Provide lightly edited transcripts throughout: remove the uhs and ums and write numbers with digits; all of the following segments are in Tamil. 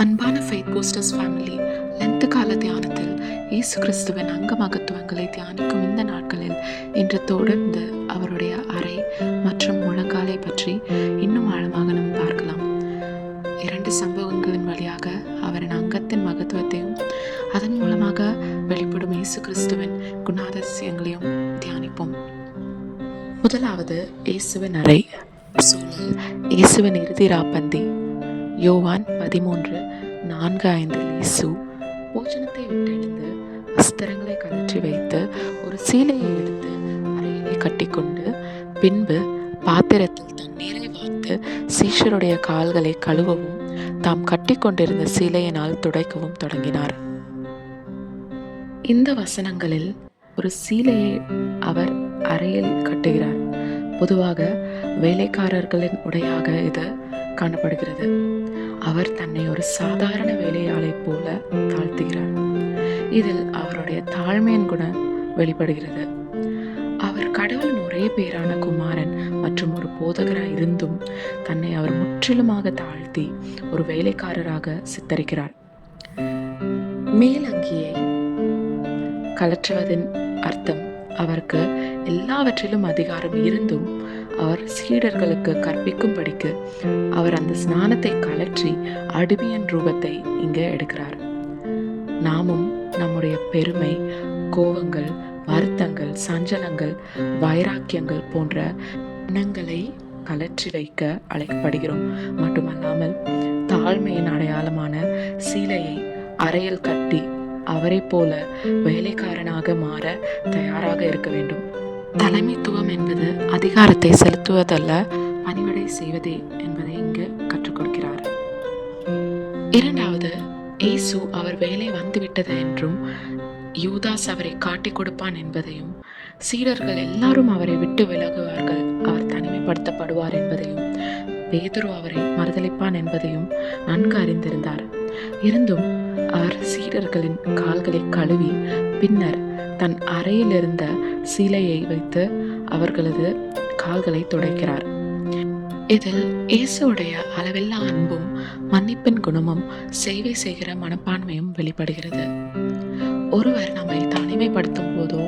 அன்பான ஃபெய்த் பூஸ்டர்ஸ் ஃபேமிலி, லென்த் கால தியானத்தில் இயேசு கிறிஸ்துவின் அங்க மகத்துவங்களை தியானிக்கும் இந்த நாட்களில் இன்று தொடர்ந்து அவருடைய அறை மற்றும் முழங்காலை பற்றி இன்னும் ஆழமாக நாம் பார்க்கலாம். 2 சம்பவங்களின் வழியாக அவரின் அங்கத்தின் மகத்துவத்தையும் அதன் மூலமாக வெளிப்படும் இயேசு கிறிஸ்துவின் குணாதிசயங்களையும் தியானிப்போம். முதலாவது, இயேசுவின் அறை. சூழல்: இயேசுவின் இறுதி ராப்பந்தி. யோவான் 13:4-5 இயேசு போஜனத்தை விட்டு எழுந்து வஸ்திரங்களை கழற்றி வைத்து ஒரு சீலையை எடுத்து அறையிலே கட்டிக்கொண்டு பின்பு பாத்திரத்தில் தண்ணீரை வார்த்து சீஷருடைய கால்களை கழுவவும் தாம் கட்டிக்கொண்டிருந்த சீலையினால் துடைக்கவும் தொடங்கினார். இந்த வசனங்களில் ஒரு சீலையை அவர் அறையில் கட்டுகிறார். பொதுவாக வேலைக்காரர்களின் உடையாக இது காணப்படுகிறது. அவர் தன்னை ஒரு சாதாரண வேலையாளை போல தாழ்த்துகிறார். இதில் அவருடைய தாழ்மையின் குணம் வெளிப்படுகிறது. அவர் கடவுளின் ஒரே பேரான குமாரன் மற்றும் ஒரு போதகராய் இருந்தும் தன்னை அவர் முற்றிலுமாக தாழ்த்தி ஒரு வேலைக்காரராக சித்தரிக்கிறார். மேலங்கியை கழற்றுவதின் அர்த்தம் அவருக்கு எல்லாவற்றிலும் அதிகாரம் இருந்தும் அவர் சீடர்களுக்கு கற்பிக்கும்படிக்கு அவர் அந்த ஸ்நானத்தை கழற்றி அடிமையின் ரூபத்தை இங்கே எடுக்கிறார். நாமும் நம்முடைய பெருமை, கோபங்கள், வருத்தங்கள், சஞ்சலங்கள், வைராக்கியங்கள் போன்ற எண்ணங்களை கழற்றி வைக்க அழைக்கப்படுகிறோம். மட்டுமல்லாமல் தாழ்மையின் அடையாளமான சீலையை அறையில் கட்டி அவரை போல வேலைக்காரனாக மாற தயாராக இருக்க வேண்டும். தலைமைத்துவம் என்பது அதிகாரத்தை செலுத்துவதல்ல, பணிவிடை செய்வதே என்பதை இங்கு கற்றுக் கொடுக்கிறார். இரண்டாவது, இயேசு அவர் வேலை வந்துவிட்டது என்றும் யூதாஸ் அவரை காட்டிக் கொடுப்பான் என்பதையும் சீடர்கள் எல்லாரும் அவரை விட்டு விலகுவார்கள், அவர் தனிமைப்படுத்தப்படுவார் என்பதையும் பேதுரு அவரை மறுதலிப்பான் என்பதையும் நன்கு அறிந்திருந்தார். இருந்தும் அவர் சீடர்களின் கால்களை கழுவி பின்னர் தன் அறையில் இருந்த சீலையை வைத்து அவர்களது கால்களை துடைக்கிறார். இதில் இயேசுடைய அளவில்லா அன்பும் மன்னிப்பின் குணமும் சேவை செய்கிற மனப்பான்மையும் வெளிப்படுகிறது. ஒருவர் நம்மை தனிமைப்படுத்தும் போதோ,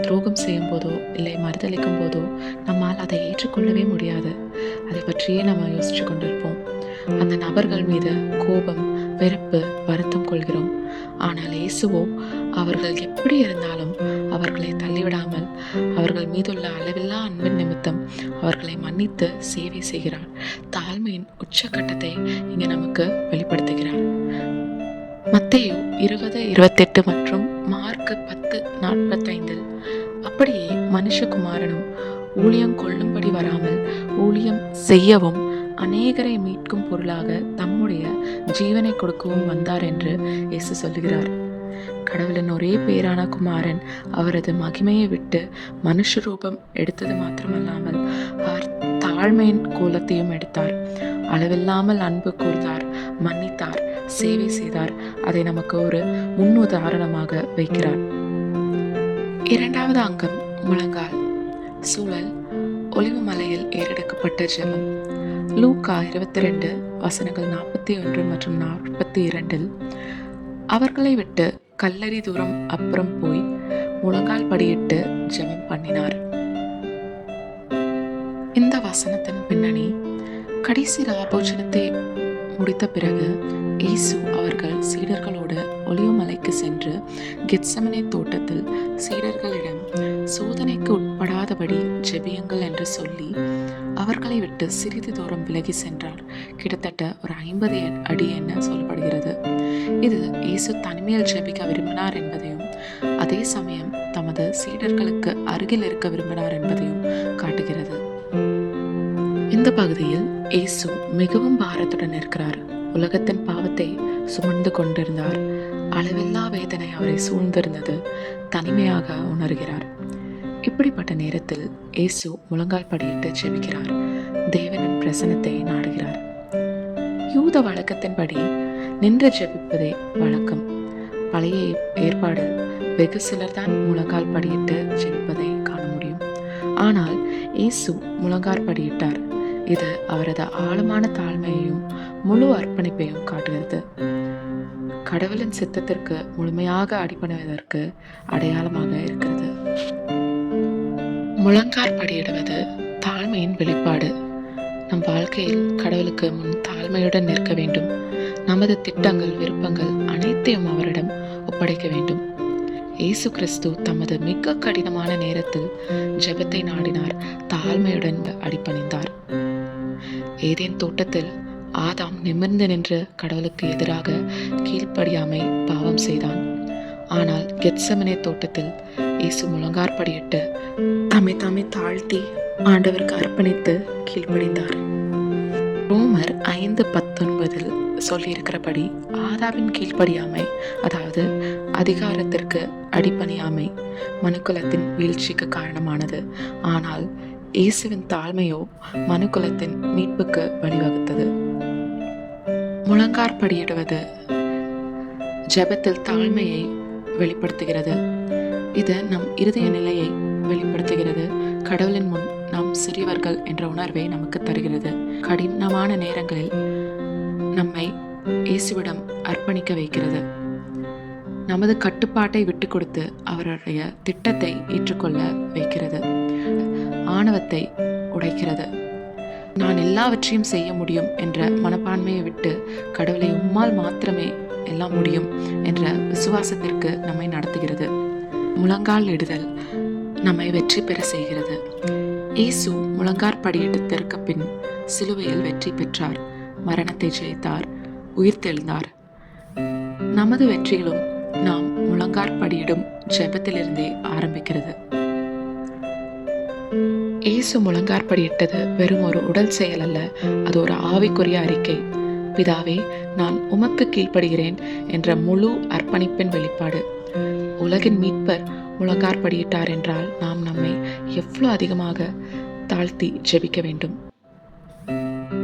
துரோகம் செய்யும் போதோ, இல்லை மறுதளிக்கும் போதோ நம்மால் அதை ஏற்றுக்கொள்ளவே முடியாது. அதை பற்றியே நம்ம யோசிச்சு கொண்டிருப்போம். அந்த நபர்கள் மீது கோபம், வெறுப்பு, வருத்தம் கொள்கிறோம். ஆனால் இயேசுவோ அவர்கள் எப்படி இருந்தாலும் அவர்களை தள்ளிவிடாமல் அவர்கள் மீதுள்ள அளவில்லா அன்பின் நிமித்தம் அவர்களை மன்னித்து சேவை செய்கிறார். தாழ்மையின் உச்சக்கட்டத்தை இங்கு நமக்கு வெளிப்படுத்துகிறார். மத்தேயு 20:28 மற்றும் மார்க் 10:45 அப்படியே மனுஷகுமாரனும் ஊழியம் கொள்ளும்படி வராமல் ஊழியம் செய்யவும் அநேகரை மீட்கும் பொருளாக தம்முடைய ஜீவனை கொடுக்கவும் வந்தார் என்று இயேசு சொல்லுகிறார். கடவுளின் ஒரே பேரான குமாரன் அவரது மகிமையை விட்டு மனுஷ ரூபம் எடுத்தது மாத்திரமல்லாமல் அவர் தாழ்மையின் கோலத்தையும் எடுத்தார். அளவில்லாமல் அன்பு கூர்ந்தார், மன்னித்தார், சேவை செய்தார். அதை நமக்கு ஒரு முன்னுதாரணமாக வைக்கிறார். இரண்டாவது அங்கம், முழங்கால். சூழல்: ஒலிவு மலையில் ஏறெடுக்கப்பட்ட ஜெபம். லூக்கா 22:41 மற்றும் 42 அவர்களை விட்டு கல்லறி தூரம் அப்புறம் போய் முழங்கால் படியிட்டு ஜெபம் பண்ணினார். இந்த வசனத்தின் பின்னணி, கடைசி ராபோஜனத்தை முடித்த பிறகு இயேசு அவர்கள் சீடர்களோடு ஒலிவ மலைக்கு சென்று கெத்செமனே தோட்டத்தில் சீடர்களிடம் சோதனைக்கு உட்படாதபடி ஜெபியுங்கள் என்று சொல்லி அவர்களை விட்டு சிறிது தூரம் விலகி சென்றார். கிட்டத்தட்ட ஒரு 50 அடி என சொல்லப்படுகிறது. இது இயேசு தனிமையில் ஜெபிக்க விரும்பினார் என்பதையும் அதே சமயம் தமது சீடர்களுக்கு அருகில் இருக்க விரும்பினார் என்பதையும் காட்டுகிறது. இந்த பகுதியில் இயேசு மிகவும் பாரத்துடன் இருக்கிறார். உலகத்தின் பாவத்தை சுமந்து கொண்டிருந்தார். அளவில்லா வேதனை அவரை சூழ்ந்திருந்தது. தனிமையாக உணர்கிறார். இப்படிப்பட்ட நேரத்தில் இயேசு முழங்கால் படியிட்டு ஜெபிக்கிறார். தேவனின் பிரசன்னத்தை நாடுகிறார். யூத வழக்கத்தின்படி நின்று ஜெபிப்பதே வழக்கம். பழைய ஏற்பாடு வெகு சிலர் தான் முழங்கால் படியிட்டு ஜெபிப்பதை காண முடியும். ஆனால் இயேசு முழங்கால் படியிட்டார். இது அவரது ஆழமான தாழ்மையையும் முழு அர்ப்பணிப்பையும் காட்டுகிறது. கடவுளின் சித்தத்திற்கு முழுமையாக அடிபணிவதற்கு அடையாளமாக இருக்கிறது. முழங்கார் படியிடுவது தாழ்மையின் வெளிப்பாடு. நம் வாழ்க்கையில் கடவுளுக்கு முன் தாழ்மையுடன் நிற்க வேண்டும். நமது திட்டங்கள், விருப்பங்கள் அனைத்தையும் அவரிடம் ஒப்படைக்க வேண்டும். இயேசு கிறிஸ்து தமது மிக கடினமான நேரத்தில் ஜெபத்தை நாடினார், தாழ்மையுடன் அடிபணிந்தார். ஏதேன் தோட்டத்தில் ஆதாம் நிமிர்ந்து நின்று கடவுளுக்கு எதிராக கீழ்ப்படியாமை பாவம் செய்தான். ஆனால் கெத்செமனே தோட்டத்தில் இயேசு முழங்கார்படியிட்டு தம்மை தாழ்த்தி ஆண்டவருக்கு அர்ப்பணித்து கீழ்ப்படிந்தார். ரோமர் 5:19 சொல்லியிருக்கிறபடி ஆதாவின் கீழ்ப்படியாமை, அதாவது அதிகாரத்திற்கு அடிபணியாமை, மனுக்குலத்தின் வீழ்ச்சிக்கு காரணமானது. ஆனால் இயேசுவின் தாழ்மையோ மனுக்குலத்தின் மீட்புக்கு வழிவகுத்தது. முழங்கார்படியிடுவது ஜெபத்தில் தாழ்மையை வெளிப்படுத்துகிறது. இது நம் இருதய நிலையை வெளிப்படுத்துகிறது. கடவுளின் முன் நாம் சிறியவர்கள் என்ற உணர்வை நமக்கு தருகிறது. கடினமான நேரங்களில் நம்மை இயேசுவிடம் அர்ப்பணிக்க வைக்கிறது. நமது கட்டுப்பாட்டை விட்டு கொடுத்து அவருடைய திட்டத்தை ஏற்றுக்கொள்ள வைக்கிறது. ஆணவத்தை உடைக்கிறது. நான் எல்லாவற்றையும் செய்ய முடியும் என்ற மனப்பான்மையை விட்டு கடவுளை உம்மால் மாத்திரமே எல்லாம் முடியும் என்ற விசுவாசத்திற்கு நம்மை நடத்துகிறது. முழங்கால் இடுதல் நம்மை வெற்றி பெற செய்கிறது. இயேசு முழங்கார்படியிட்டதற்கு பின் சிலுவையில் வெற்றி பெற்றார், மரணத்தை ஜெயித்தார், உயிர்த்தெழுந்தார். நமது வெற்றிகளும் நாம் முழங்கார்படியிடும் ஜெபத்திலிருந்தே ஆரம்பிக்கிறது. இயேசு முழங்கார்படியிட்டது வெறும் ஒரு உடல் செயல் அல்ல, அது ஒரு ஆவிக்குரிய அறிக்கை. பிதாவே, நான் உமக்கு கீழ்ப்படுகிறேன் என்ற முழு அர்ப்பணிப்பின் வெளிப்பாடு. உலகின் மீட்பர் முழங்கார்படியிட்டார் என்றால் நாம் நம்மை எவ்வளவு அதிகமாக தாழ்த்தி ஜெபிக்க வேண்டும்.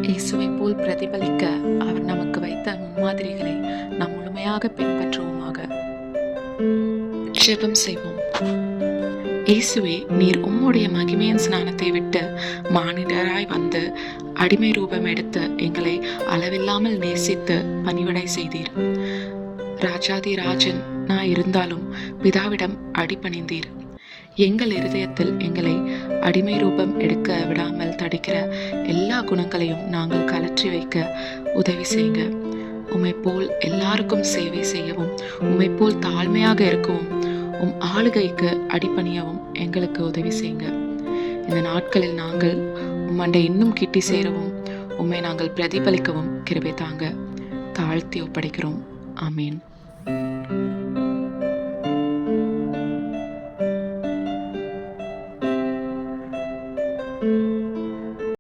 இயேசுவை போல் பிரதிபலிக்க அவர் நமக்கு வைத்த முன்மாதிரிகளை நாம் முழுமையாக பின்பற்றுவோமாக. ஜெபம் செய்வோம். இயேசுவே, நீர் உம்முடைய மகிமையின் ஸ்நானத்தை விட்டு மானிடராய் வந்து அடிமை ரூபம் எடுத்து எங்களை அளவில்லாமல் நேசித்து பணிவிடை செய்தீர். ராஜாதி ராஜன் நான் இருந்தாலும் பிதாவிடம் அடிபணிந்தீர். எங்கள் இருதயத்தில் எங்களை அடிமை ரூபம் எடுக்க விடாமல் தடுக்கிற எல்லா குணங்களையும் நாங்கள் கலற்றி வைக்க உதவி செய்யுங்க. உம்மை போல் எல்லாருக்கும் சேவை செய்யவும், உம்மை போல் தாழ்மையாக இருக்கவும், உம் ஆளுகைக்கு அடிபணியவும் எங்களுக்கு உதவி செய்யுங்க. இந்த நாட்களில் நாங்கள் உம்மண்டை இன்னும் கிட்டி சேரவும், உம்மை நாங்கள் பிரதிபலிக்கவும் கிருபை தாங்க. தாழ்த்தி ஒப்படைக்கிறோம். ஆமீன்.